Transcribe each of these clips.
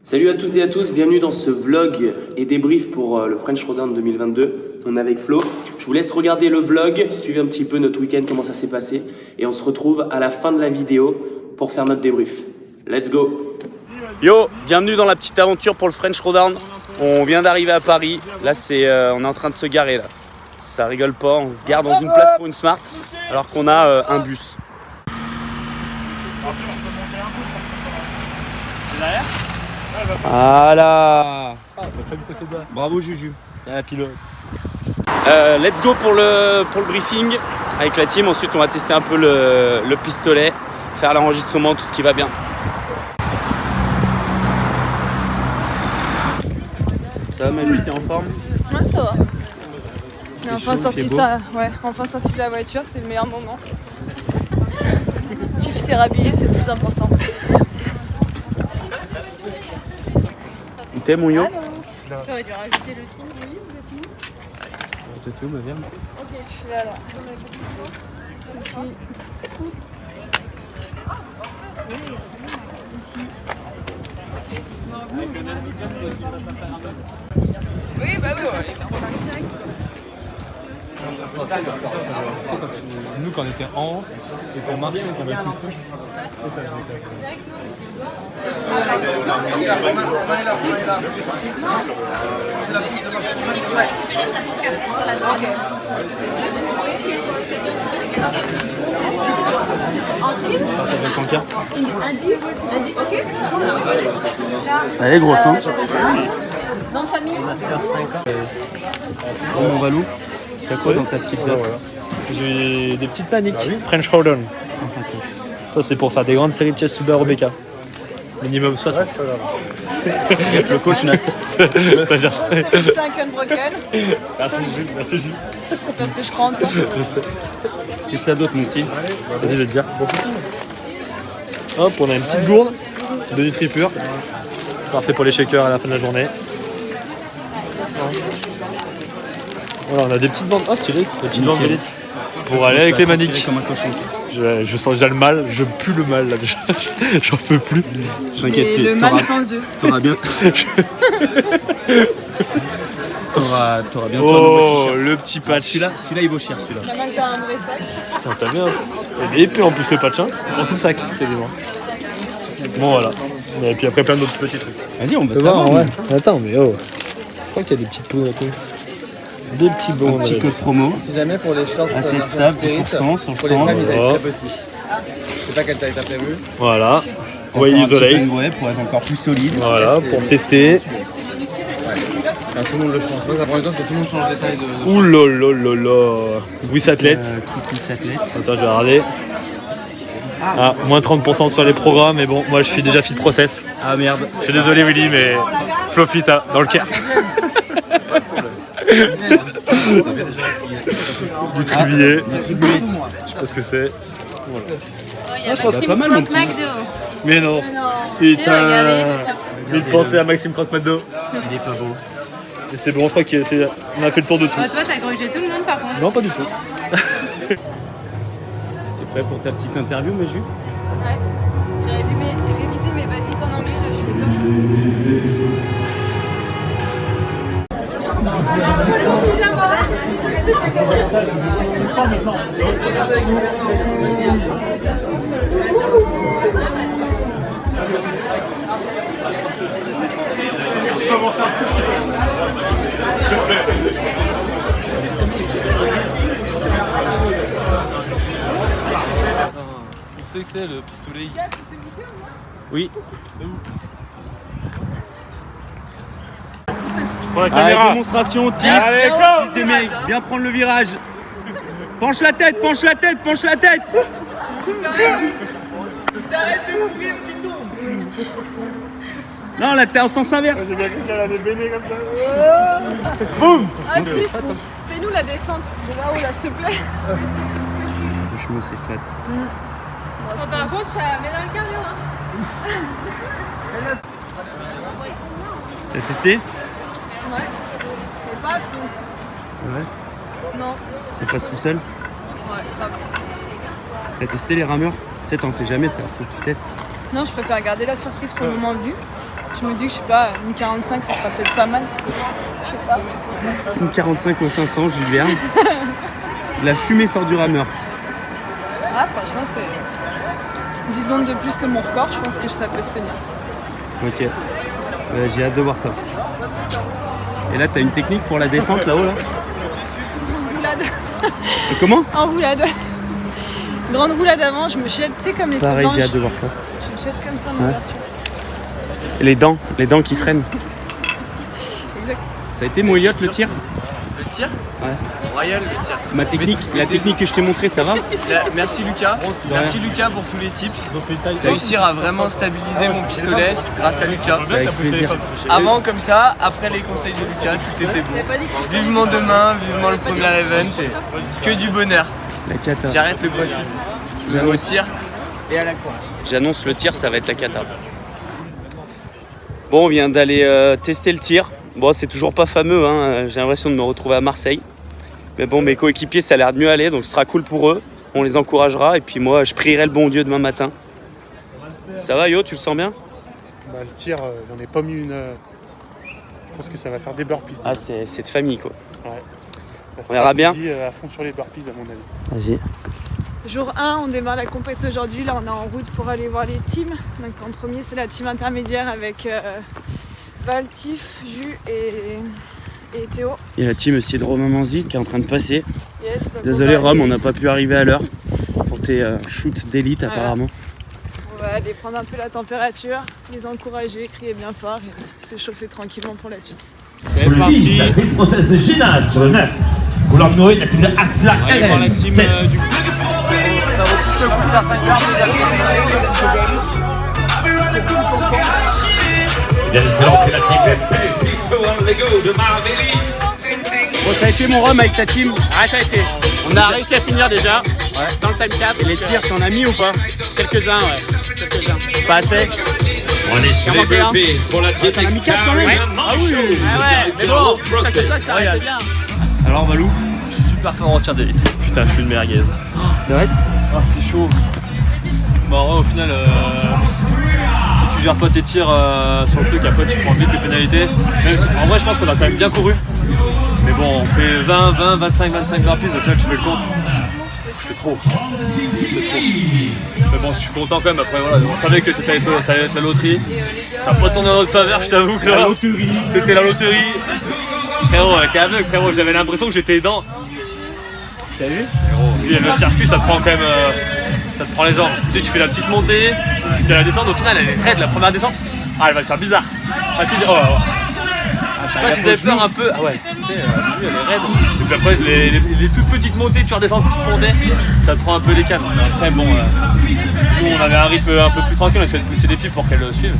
Salut à toutes et à tous, bienvenue dans ce vlog et débrief pour le French Showdown 2022. On est avec Flo. Je vous laisse regarder le vlog, suivez un petit peu notre week-end, comment ça s'est passé. Et on se retrouve à la fin de la vidéo pour faire notre débrief. Let's go! Yo, bienvenue dans la petite aventure pour le French Showdown. On vient d'arriver à Paris. Là, on est en train de se garer là. Ça rigole pas, on se gare dans une place pour une Smart alors qu'on a un bus. Voilà. Bravo Juju. Il y a la pilote. Let's go pour le briefing avec la team. Ensuite, on va tester un peu le pistolet, faire l'enregistrement, tout ce qui va bien. Ça va, Maju, t'es en forme? Ouais, ça va. On est enfin sorti de la voiture, c'est le meilleur moment. Tiff s'est rhabillé, c'est le plus important. Où t'es, mon yo? J'aurais dû rajouter le team. Tout, ma viande. Ok, je suis là alors. Ici. Ici. Oui, bah oui. Nous, quand on était en haut et qu'on marchait, qu'on avait tout le Ok. Elle est grosse, hein? Dans de famille. Mon Valou, t'as quoi dans ta petite boîte? J'ai des petites paniques. French Showdown. Ça, c'est pour faire des grandes séries de chest to bar au BK. Minimum 60. Le coach note. Pas dire ça. C'est 5 unbroken. Merci Jules. C'est parce que je crois en toi. Je sais. Qu'est-ce que t'as d'autre, mon petit? Vas-y, je vais te dire. Hop, on a une petite gourde de NutriPure. Parfait pour les shakers à la fin de la journée. Voilà, on a des petites bandes. Oh, stylé, des petites bandes d'élite. Pour aller avec les maniques. Comme un cochon. Je sens déjà le mal, je pue le mal là déjà. J'en peux plus. T'inquiète, Et le mal sans eux. t'auras bien. T'auras bien Oh, le petit patch. Celui-là, il vaut cher, celui-là. Maintenant que t'as un vrai sac. Putain, t'as bien. Il est épais en plus le patch, hein. Pour tout le sac, quasiment. Bon, voilà. Et puis après, plein d'autres petits trucs. Vas-y, on va Tu vois, savoir. ouais. Attends, mais oh. Je crois qu'il y a des petites poudres et tout. Des petits bons. Un petit code promo. Si jamais pour les shorts À tête stable, 10% sur le pour les stand. femmes, ils Oh. taillent très petit. Je sais pas quelle taille t'as prévu. Voilà. Encore Ouais, un petit isolate. penguin pour être encore plus solide. Voilà, pour tester. Enfin, tout le monde le change. Moi, ça prend du temps parce que tout le monde change les tailles de... Ouh là là là là. Wiss Athlète. Truc athlète. Attends, je vais regarder. Ah, moins 30% sur les programmes, mais bon, moi je suis déjà fit process. Ah merde. Je suis désolé Willy, mais flow fit hein, dans le cœur. Du tribulier. Je sais pas ce que c'est. Je pense pas mal, mon petit. Mais non. Putain. Vite penser à Maxime Croque-McDo. Il est pas beau. Et c'est bon, je crois qu'on a fait le tour de tout. Toi, t'as grugé tout le monde par contre. Non, pas du tout. T'es prêt pour ta petite interview, Maju? Ouais. J'ai révisé mes basiques en anglais, là je suis au top. On sait que c'est le pistolet. Tu sais où c'est ou moi? Oui. Pour la Allez, caméra. démonstration, Tiff. Allez, go. Des mecs, bien prendre le virage. Penche la tête, penche la tête, penche la tête. T'arrêtes de ouvrir, tu tombes. Non, là t'es en sens inverse. Boum. Ah, Tiff, fais-nous la descente de là-haut, là, s'il te plaît. Franchement, c'est fat. Bon, par contre, ça met dans le cardio, hein. T'as testé? Ouais. Mais pas à 30. C'est vrai? Non. Ça passe tout seul? Ouais, grave. T'as testé les rameurs? Tu sais, t'en fais jamais ça, faut que tu testes. Non, je préfère garder la surprise pour le moment venu. Je me dis que je sais pas, une 45 ce sera peut-être pas mal. Je sais pas. Une 45 au 500, Jules Verne. La fumée sort du rameur. Ah franchement c'est 10 secondes de plus que mon record, je pense que ça peut se tenir. Ok. J'ai hâte de voir ça. Et là, t'as une technique pour la descente là-haut là? En roulade. Et comment? En roulade. Grande roulade avant, je me jette, tu sais comme les Pareil, sauvages. j'ai hâte de voir ça. Je te jette comme ça en Ouais. ouverture. Et les dents qui freinent. Exact. Ça a été mon Elliot le tir? Le tir Ouais. Royal, le tir. Ma technique, la technique que je t'ai montrée, ça va? Merci Lucas. Merci Lucas pour tous les tips. Réussir à vraiment stabiliser mon pistolet grâce à Lucas. Avec plaisir. Avant comme ça, après les conseils de Lucas, tout était bon. Vivement demain, vivement le premier event et que du bonheur. La cata. J'arrête le crossfit. Je vais au tir et à la course. J'annonce le tir, ça va être la cata. Bon, on vient d'aller tester le tir. Bon, c'est toujours pas fameux, hein. J'ai l'impression de me retrouver à Marseille. Mais bon, mes coéquipiers, ça a l'air de mieux aller, donc ce sera cool pour eux. On les encouragera et puis moi, je prierai le bon Dieu demain matin. Ça va, Yo, tu le sens bien? Bah, le tir, j'en ai pas mis une. Je pense que ça va faire des burpees. Ah, c'est de famille, quoi. Ouais. On verra bien. À fond sur les burpees, à mon avis. Vas-y. Jour 1, on démarre la compétition aujourd'hui. Là, on est en route pour aller voir les teams. Donc, en premier, c'est la team intermédiaire avec Val, Tiff, Jus et Théo. Il y a la team aussi de Romain Manzi qui est en train de passer. Yes, donc Désolé, on va Rome, on aller- n'a pas pu arriver à l'heure pour tes shoots d'élite, Voilà. apparemment. On va aller prendre un peu la température, les encourager, crier bien fort et s'échauffer tranquillement pour la suite. C'est parti. La prise process de Gymnase sur le 9. Vous l'emmenez la team de Asla On va aller voir la LM. team C'est du coup. Ça vaut ce coup de la fin de bien excellent, c'est la team Pepito on the go de Marvelli. Bon, ça a été mon Rome avec ta team. Ah, ça a été. On a réussi à finir déjà. Dans le time cap. Et les tirs, t'en as mis ou pas? Quelques-uns, ouais. Quelques-uns. Pas assez. On est sur les burpees pour la team T'en as mis 4 quand même? Ah oui. mais bon, ça reste bien. Alors, Valou? Je suis super fort en tir d'élite. Putain, je suis une merguez. C'est vrai? Ah, c'était chaud. Bah, en vrai, au final, si tu gères pas tes tirs sur le truc, après tu prends vite les pénalités. Même si, en vrai, je pense qu'on a quand même bien couru. Mais bon, on fait 20, 20, 25 burpees, au final, tu fais le compte. C'est trop. C'est trop. Mais bon, je suis content quand même. Après, voilà, on savait que ça allait être la loterie. Ça n'a pas tourné en notre faveur, je t'avoue que là, c'était la loterie. Frérot, avec un aveugle, frérot, j'avais l'impression que j'étais dedans. T'as vu? Puis le circuit, ça te prend quand même. Ça te prend les jambes. Tu sais, tu fais la petite montée, puis t'as la descente, au final, elle est raide, la première descente. Ah, elle va te faire bizarre. Ah, tu sais, oh, je sais pas si vous avez peur un peu. Ah ouais, tu sais, elle est raide. Et puis après, les toutes petites montées, tu redescends, petite montée, ça te prend un peu les cannes. Après, bon, nous, on avait un rythme un peu plus tranquille, on essayait de pousser les filles pour qu'elles suivent.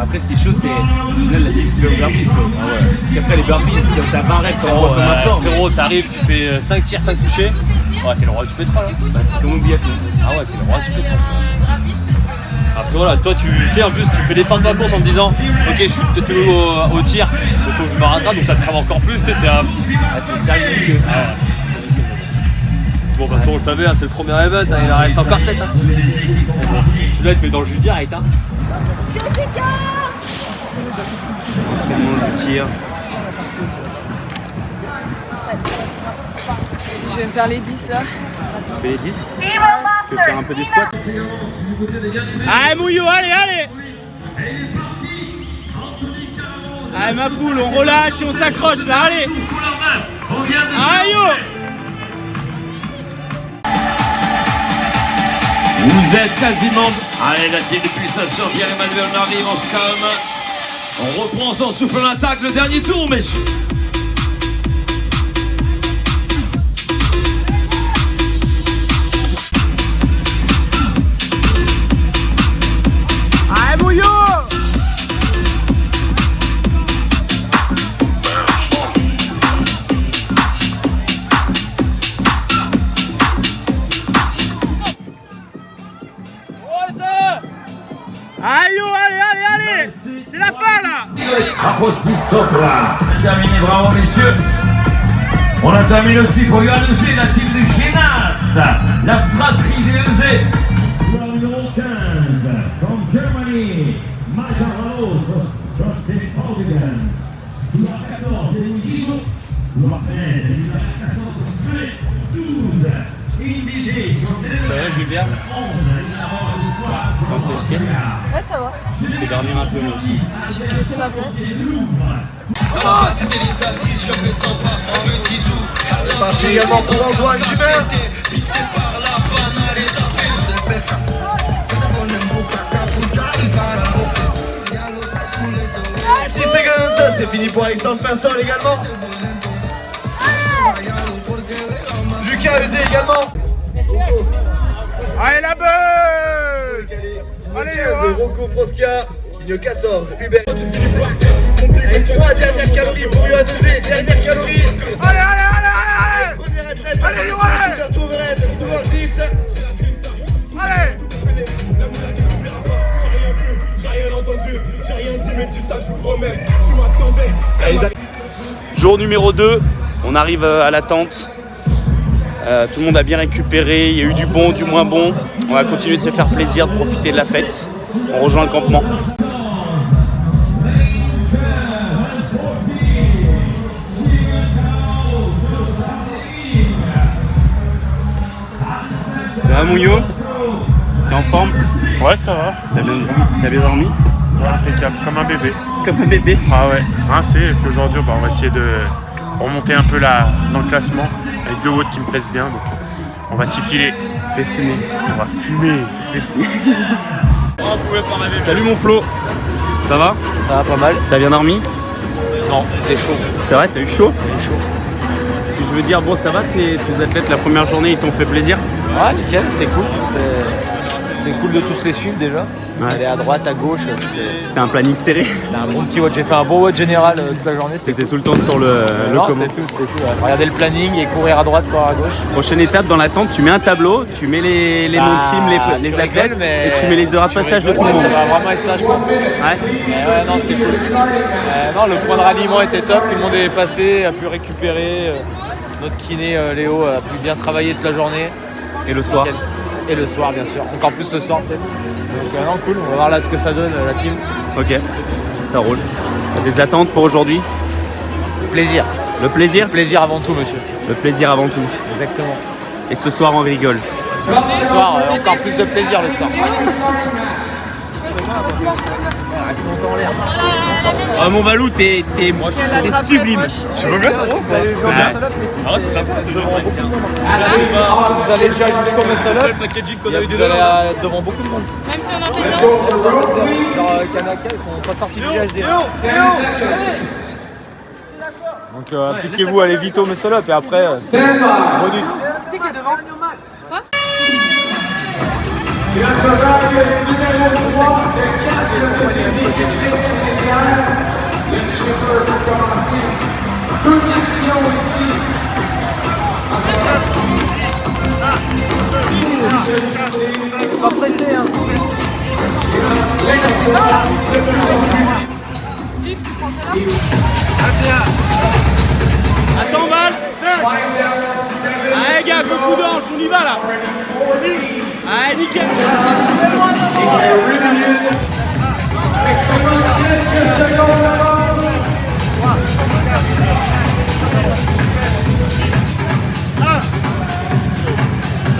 Après, ce qui est chaud, c'est au final la difficile aux burpees. Ah ouais. Parce qu'après, les burpees, t'as 20 reps, t'en comme un porc. Frérot, t'arrives, tu fais 5 tirs, 5 touchés. Ouais, t'es le roi du pétrole. Hein. Bah, c'est comme au biathlon. Ah ouais, t'es le roi du pétrole. Après voilà, toi tu sais en plus tu fais des temps de course en te disant ok je suis peut-être au tir, il faut que je me rattrape donc ça te crame encore plus, tu sais, c'est un. C'est sérieux. Bon bah ça on le savait, hein, c'est le premier event, hein, il en reste encore 7 hein. Celui-là il te met dans le jus direct hein. Le tir. Je vais me faire les 10 là. Tu fais les 10? Tu peux faire un peu des squats? Allez Mouillou, allez! Allez ma poule, on relâche et on s'accroche là, allez! Allez yo! Vous êtes quasiment. Allez, la team de pulsation, Pierre-Emmanuel, on arrive, on se calme. On reprend son souffle, on attaque le dernier tour, messieurs. Allez Mouillou! Allez yo, allez! C'est la fin là! Approche Sopra. On a terminé, bravo messieurs. On a terminé aussi pour Johan Eusé, la team de Genas, la fratrie de Eusé. Joueur numéro 15, from Germany, Michael Rose. Ça va, Julien? Un peu de sieste? Ouais, ça va. Je vais dormir un peu moi aussi. Je vais te laisser ma place. C'était l'exercice, je fais trop pas un petit zou. Parti également pour Antoine Dubin. Pisté par la banane, les affaires. 50 seconds, c'est fini pour Alexandre Pinsol également. Lucas Eusé également. Allez la balle! Allez, Rocco Proskia, ligne 14, Hubert. Et 3 dernières calories pour Yoann Eusé, dernière calorie. Allez! Première retraite, Allez, Super Tourette, couloir 10. Allez! J'ai rien entendu, j'ai rien dit, mais tu sais, je vous promets, tu m'attendais. Jour numéro 2, on arrive à la tente. Tout le monde a bien récupéré, il y a eu du bon, du moins bon. On va continuer de se faire plaisir, de profiter de la fête. On rejoint le campement. Ça va Mounio? T'es en forme? Ouais, ça va. T'as bien dormi? Ouais, impeccable, comme un bébé. Comme un bébé? Ah ouais, rincé. Et puis aujourd'hui, on va essayer de remonter un peu dans le classement avec 2 watts qui me plaisent bien. Donc on va s'y filer. Fais fumer. On va fumer. Salut mon Flo. Ça va? Ça va pas mal. T'as bien dormi? Non, c'est chaud. C'est vrai, t'as eu chaud? C'est chaud. Si je veux dire, bon ça va, tes athlètes la première journée ils t'ont fait plaisir? Ouais, nickel, c'était cool. C'était cool de tous les suivre déjà. Ouais. Aller à droite, à gauche. C'était un planning serré. C'était un bon petit watch. J'ai fait un bon watch général toute la journée. T'étais tout le temps sur le comment? C'était tout. Ouais. Regarder le planning et courir à droite, courir à gauche. Prochaine étape dans la tente, tu mets un tableau, tu mets les noms de team, les athlètes, et tu mets les heures de passage de tout le monde. Ça va vraiment être ça, je pense. Ouais. Ouais, non, c'était cool. Non, le point de ralliement était top. Tout le monde est passé, a pu récupérer. Notre kiné Léo a pu bien travailler toute la journée. Et le soir? Et le soir, bien sûr. Encore plus le soir, peut-être. Donc, non, cool. On va voir là ce que ça donne, la team. Ok, ça roule. T'as des attentes pour aujourd'hui? Plaisir. Le plaisir? Plaisir avant tout, monsieur. Le plaisir avant tout. Exactement. Et ce soir, on rigole. Ce soir, encore plus de plaisir le soir. Reste longtemps en l'air. Oh mon Valou, t'es sublime. Tu veux bien ça? Ah ouais, c'est sympa. Vous allez déjà jusqu'au muscle-up et vous allez devant beaucoup de monde. Même si on en fait bien. Genre Kanaka, ils sont pas sortis du GHD. Donc appliquez-vous, allez vite au muscle-up et après, bonus. C'est qui est devant? Quoi? Pas pressé, hein. Attends Val. Allez gars, beaucoup d'ange, on y va là. Allez nickel.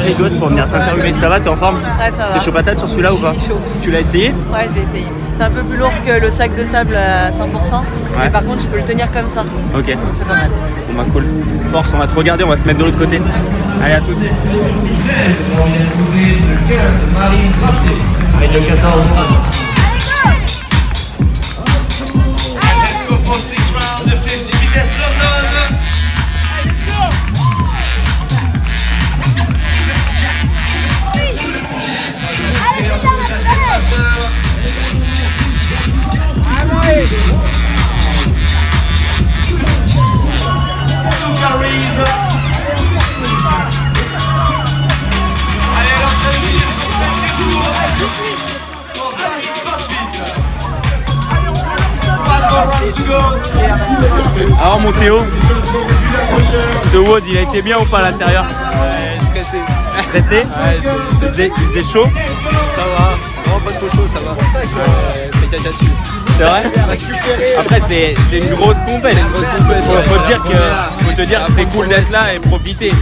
Les gosses pour venir t'interviewer, ça va, t'es en forme? Ouais, ça va. T'es chaud patate sur celui-là ou pas? Chaud. Tu l'as essayé? Ouais, j'ai essayé. C'est un peu plus lourd que le sac de sable à 100%, mais par contre je peux le tenir comme ça. Ok. Donc c'est pas mal. Bon bah cool. Force, on va te regarder, on va se mettre de l'autre côté. Allez, à toutes. Avec le 14. Alors mon Théo, ce WOD il a été bien ou pas à l'intérieur? Stressé. Stressé? Ouais, il faisait chaud? ça va. Vraiment pas trop chaud, ça va. tête là-dessus. C'est vrai? Après, c'est une grosse compète. Faut te dire que c'est cool d'être là et profiter.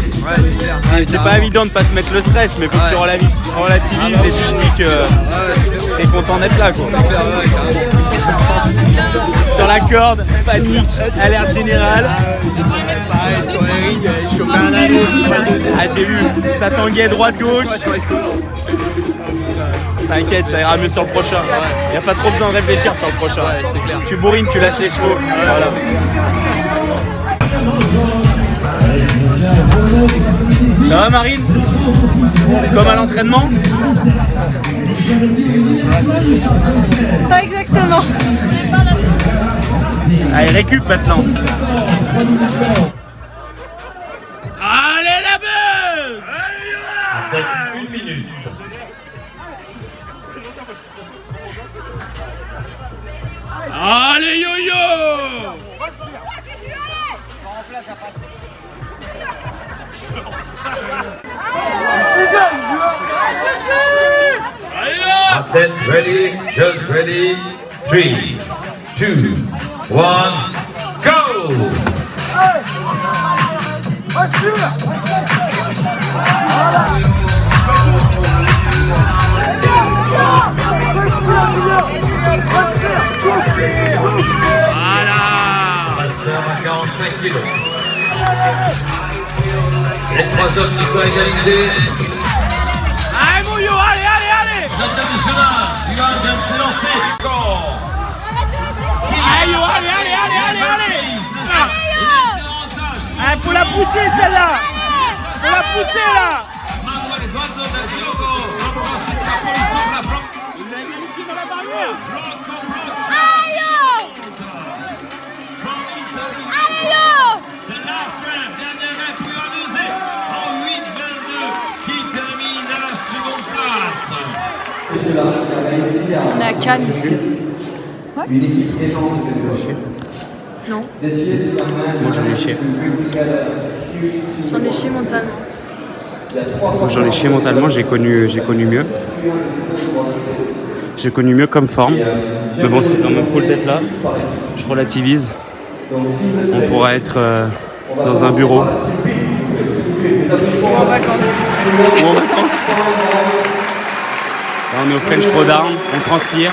C'est pas évident de pas se mettre le stress, mais faut que tu relativises et tu te dis que t'es content d'être là, quoi. Sur la corde, panique, alerte générale. Sur les rings, il chopait un aller. Ah, j'ai vu, ça tanguait droite-gauche. T'inquiète, ça ira mieux sur le prochain. Y a pas trop besoin de réfléchir sur le prochain. C'est clair. Tu bourrines, tu lâches les chevaux. Voilà. Ça va Marine? Comme à l'entraînement? Pas exactement. Allez, récup maintenant. Allez la beuh! Avec 1 minute. Allez yo-yo! Athlete ready, just ready. 3, 2, 1, go! Master à 45 kilos. Les 3 hommes qui sont égalisés. Allez Mouillot, allez! Nathan de Jonas, il va bien se lancer. Allez! Faut la pousser celle-là! Faut la pousser là! Manuel Eduardo del Diogo, Rocco Capoli sopra Il a mis dans la barrière! Rocco Broccia. The last round, dernier main plus amusé en 8-22 qui termine à la seconde place. On est à Cannes ici. Une équipe légende de vélo. Non. Moi j'en ai chié. J'en ai chié mentalement. Moi j'en ai chié mentalement, j'ai connu mieux. J'ai connu mieux comme forme. Mais bon, c'est quand même cool d'être là. Je relativise. On pourra être dans un bureau. Ou en vacances. Ou en vacances. Là on est au French Throwdown, on transpire,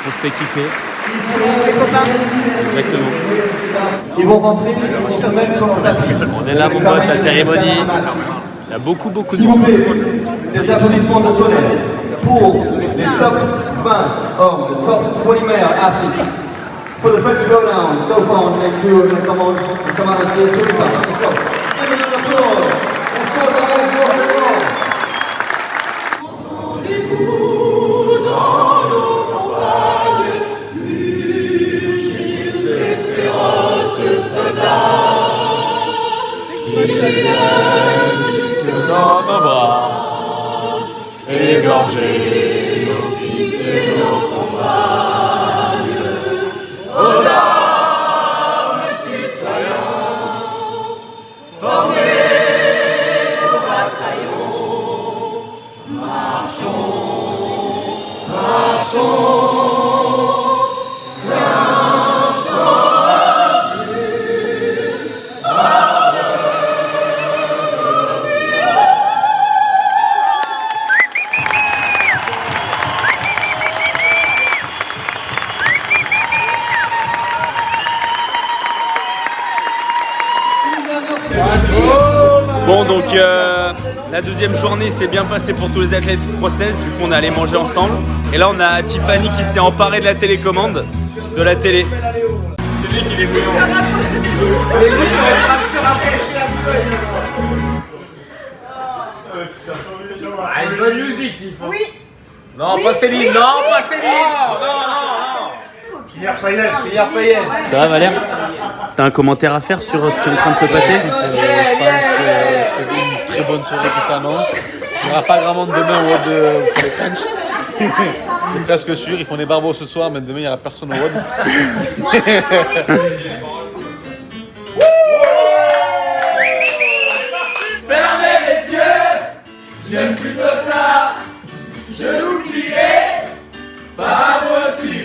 on se fait kiffer. On est avec les copains. Exactement. Ils vont rentrer une semaine sur leur tapis. On est là mon pote, la cérémonie. Il y a beaucoup de S'il vous monde. plaît, des applaudissements de tonnerre pour les top 20 hommes, le top 20 meilleurs athlètes. For the French Throwdown, so far, on est sur le commande à CSC. Let's go. Give it an applause. Let's go, guys. Let's go. Dans nos bras, égorgés, nos fils et nos compagnes, aux armes citoyens, formés au bataillon, marchons, Bon donc la deuxième journée s'est bien passée pour tous les athlètes Process, du coup on est allé manger ensemble. Et là on a Tiffany qui s'est emparée de la télécommande, de la télé. C'est lui qui est bouillant. Ah, une bonne musique, il faut. Oui. Non, pas Céline, non, pas Céline. Non. Prière païenne. Ça va Valère? T'as un commentaire à faire sur ce qui est en train de se passer? Je pense que c'est une très bonne soirée qui s'annonce. Il n'y aura pas grand monde demain au WOD pour les French. C'est presque sûr, ils font des barbos ce soir, mais demain il n'y aura personne au WOD. Fermez les yeux, j'aime plutôt ça. Je l'oublierai, pas moi aussi.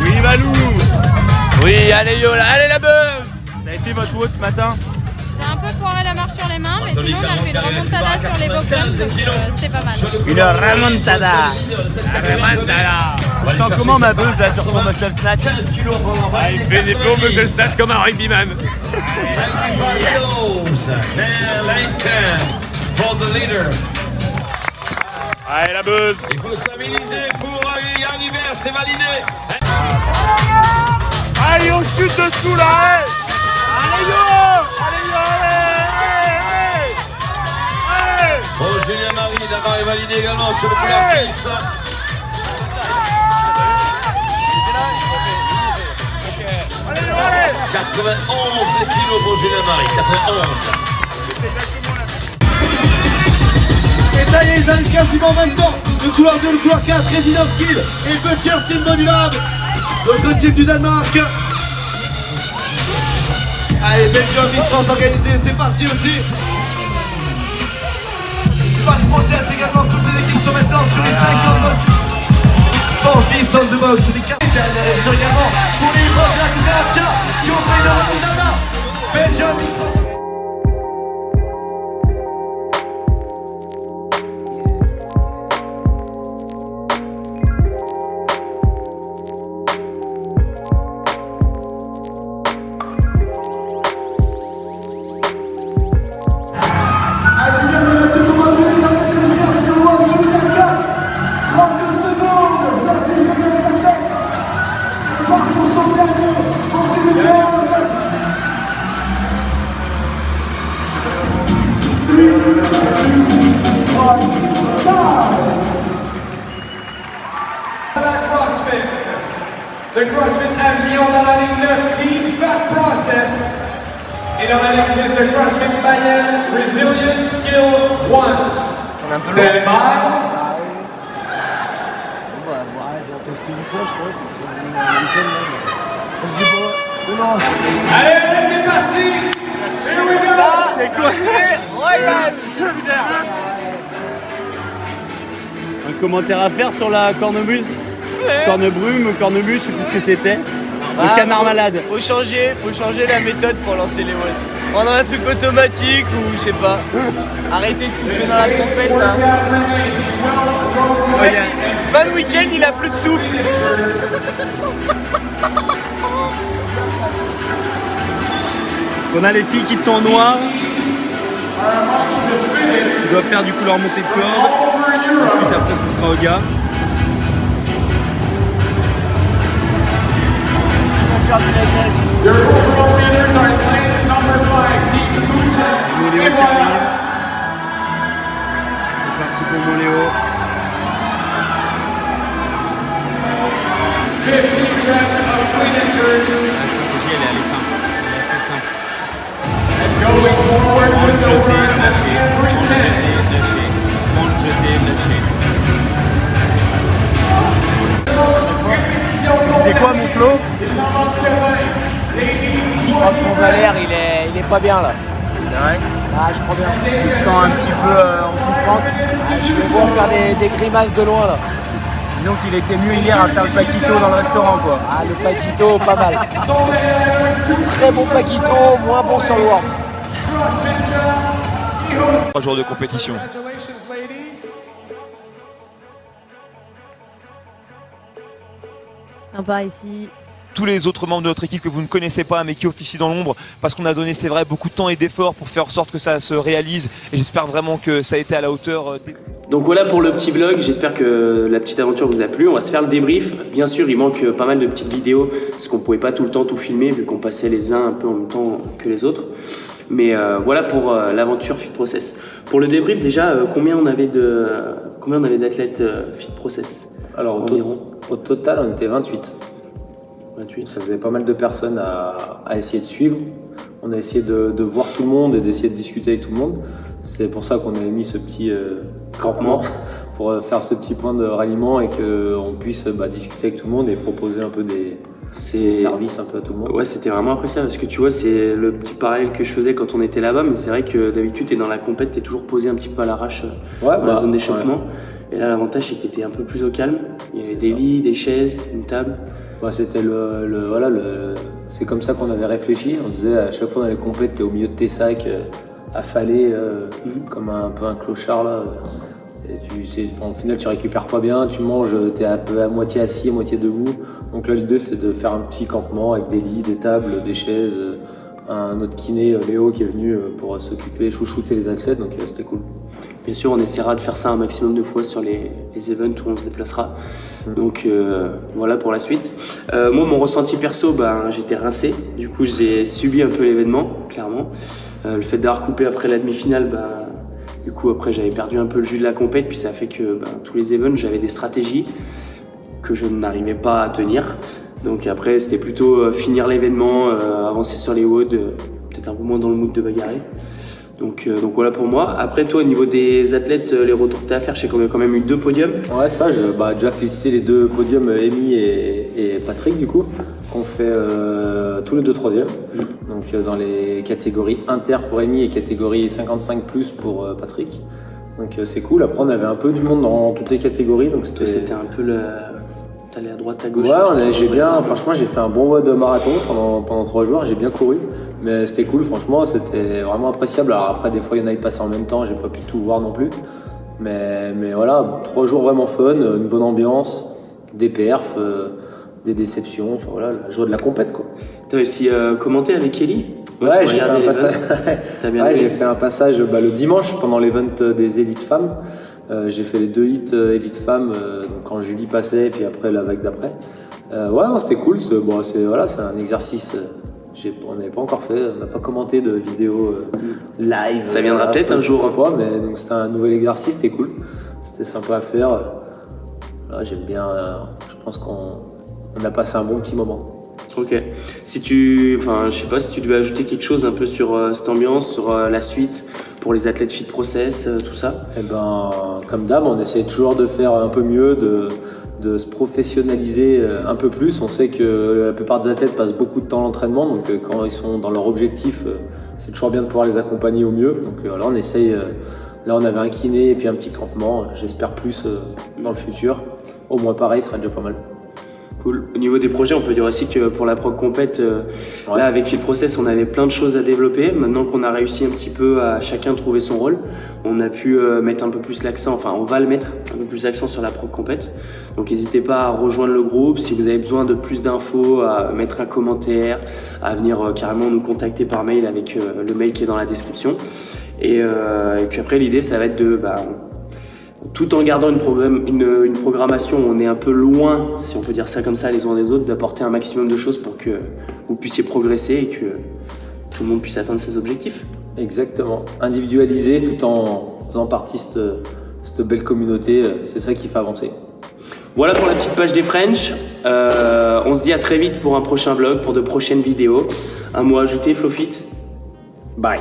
Oui, Valou. Oui, allez Yola, allez la beuh. Ça a été votre route ce matin? J'ai un peu foiré la marche sur les mains, mais sinon on a fait une remontada sur les Boxers, donc c'était pas mal. Une remontada. Tu sens comment ma beuh là sur son muscle snatch? Ah, il fait des beaux muscle snatch comme un rugbyman. Allez la buzz. Il faut stabiliser pour Yann Hubert, c'est validé. Allez, on chute dessous là. Allez yo. Allez yo, allez. Oh, Julien Marie, la barre est validée également sur le couloir 6. Allez. 91 kilos pour Julien Marie, 91. Et ça y est, ils arrivent quasiment en même temps. Le couloir 2, le couloir 4, Resident Skill et Butcher Team Modulab. Notre team du Danemark. Allez, Belgium, Miss France organisée, c'est parti aussi. Pas de process également, toutes les équipes sont maintenant sur les 50. For Fifth on the box, les 4 également pour les boss de la Cucaracha qui ont fait le remontada. Belgium, Miss France. The CrossFit Avenir dans la ligne 9, Team Fat Process. Et dans la ligne 10, le CrossFit Mayenne Resilient Skill 1. Stand by. Ils ont testé une fois, je crois. Allez, c'est parti. Here we go. C'est quoi? Royal. Un commentaire à faire sur la cornemuse? Cornebrume ou cornemuse, je sais plus ce que c'était. Le canard malade. Faut changer la méthode pour lancer les watts. Prendre un truc automatique ou je sais pas. Arrêtez de souffler dans la trompette là. Ouais, fin de week-end il a plus de souffle. On a les filles qui sont en noir. Ils doivent faire du coup leur montée de corde. Ensuite après ce sera au gars. quoi mon Flo? Je crois que mon Valère il est pas bien là. C'est vrai? Ah, je crois bien. Je me sens un petit peu en souffrance. Je vais voir faire des grimaces de loin là. Disons qu'il était mieux hier à faire le paquito dans le restaurant quoi. Ah, le paquito, pas mal. Très bon paquito, moins bon sur le warm. 3 jours de compétition. Sympa ici. Tous les autres membres de notre équipe que vous ne connaissez pas mais qui officient dans l'ombre parce qu'on a donné, c'est vrai, beaucoup de temps et d'efforts pour faire en sorte que ça se réalise et j'espère vraiment que ça a été à la hauteur. Donc voilà pour le petit vlog, j'espère que la petite aventure vous a plu. On va se faire le débrief. Bien sûr, il manque pas mal de petites vidéos parce qu'on pouvait pas tout le temps tout filmer vu qu'on passait les uns un peu en même temps que les autres. Mais voilà pour l'aventure Fit Process. Pour le débrief déjà, combien on avait d'athlètes Fit Process? Alors au total on était 28. Ça faisait pas mal de personnes à essayer de suivre. On a essayé de voir tout le monde et d'essayer de discuter avec tout le monde. C'est pour ça qu'on avait mis ce petit campement pour faire ce petit point de ralliement et qu'on puisse discuter avec tout le monde et proposer un peu des services un peu à tout le monde. Ouais, c'était vraiment appréciable parce que tu vois, c'est le petit parallèle que je faisais quand on était là-bas, mais c'est vrai que d'habitude t'es dans la compète, t'es toujours posé un petit peu à l'arrache dans la zone d'échauffement. Ouais. Et là l'avantage c'est que t'étais un peu plus au calme. Il y avait des lits, des chaises, une table. C'était c'est comme ça qu'on avait réfléchi. On disait à chaque fois dans les compètes, t'es au milieu de tes sacs, affalé comme un peu un clochard là. Et au final tu récupères pas bien, tu manges, t'es à moitié assis, à moitié debout. Donc là l'idée c'est de faire un petit campement avec des lits, des tables, des chaises, un autre kiné, Léo, qui est venu pour s'occuper, chouchouter les athlètes, donc c'était cool. Bien sûr, on essaiera de faire ça un maximum de fois sur les events où on se déplacera. Donc voilà pour la suite. Moi, mon ressenti perso, j'étais rincé. Du coup, j'ai subi un peu l'événement, clairement. Le fait d'avoir coupé après la demi-finale, du coup, après, j'avais perdu un peu le jus de la compète. Puis ça a fait que tous les events, j'avais des stratégies que je n'arrivais pas à tenir. Donc après, c'était plutôt finir l'événement, avancer sur les WOD, peut-être un peu moins dans le mood de bagarrer. Donc voilà pour moi. Après toi, au niveau des athlètes, les retours que tu as à faire, je sais qu'on a quand même eu 2 podiums. Ouais, ça, déjà féliciter les 2 podiums, Amy et Patrick du coup, qu'on fait tous les 2 3e. Donc dans les catégories inter pour Amy et catégorie 55+ pour Patrick. Donc c'est cool. Après on avait un peu du monde dans toutes les catégories. Donc c'était un peu t'allais à droite, à gauche. Ouais, franchement j'ai fait un bon WOD marathon pendant 3 jours, j'ai bien couru. Mais c'était cool, franchement, c'était vraiment appréciable. Alors après, des fois, il y en a qui passaient en même temps, j'ai pas pu tout voir non plus. Mais voilà, 3 jours vraiment fun, une bonne ambiance, des perfs, des déceptions, enfin voilà, la joie de la compète quoi. T'as aussi commenté avec Kelly? Ouais, j'ai fait un passage. J'ai fait un passage le dimanche pendant l'event des élites femmes. J'ai fait les 2 hits élites femmes, donc quand Julie passait et puis après la vague d'après. C'était cool, c'est un exercice. On n'avait pas encore fait, on n'a pas commenté de vidéo live. Ça viendra peut-être un jour. Pas, mais donc c'était un nouvel exercice, c'était cool. C'était sympa à faire. J'aime bien, je pense qu'on a passé un bon petit moment. Ok. Je sais pas si tu devais ajouter quelque chose un peu sur cette ambiance, sur la suite pour les athlètes Fit Process, tout ça. Comme d'hab, on essaie toujours de faire un peu mieux, de se professionnaliser un peu plus. On sait que la plupart des athlètes passent beaucoup de temps à l'entraînement, donc quand ils sont dans leur objectif, c'est toujours bien de pouvoir les accompagner au mieux. Donc là on essaye, là on avait un kiné et puis un petit campement, j'espère plus dans le futur. Au moins pareil, ce sera déjà pas mal. Cool. Au niveau des projets, on peut dire aussi que pour la Prog Compète, là avec Fit Process, on avait plein de choses à développer. Maintenant qu'on a réussi un petit peu à chacun trouver son rôle, on a pu mettre un peu plus l'accent, enfin on va le mettre un peu plus l'accent sur la Prog Compète. Donc n'hésitez pas à rejoindre le groupe. Si vous avez besoin de plus d'infos, à mettre un commentaire, à venir carrément nous contacter par mail avec le mail qui est dans la description. Et puis après l'idée ça va être de tout en gardant une programmation où on est un peu loin, si on peut dire ça comme ça, les uns des autres, d'apporter un maximum de choses pour que vous puissiez progresser et que tout le monde puisse atteindre ses objectifs. Exactement. Individualiser tout en faisant partie de cette belle communauté, c'est ça qui fait avancer. Voilà pour la petite page des French. On se dit à très vite pour un prochain vlog, pour de prochaines vidéos. Un mot à ajouter, Flofit? Bye.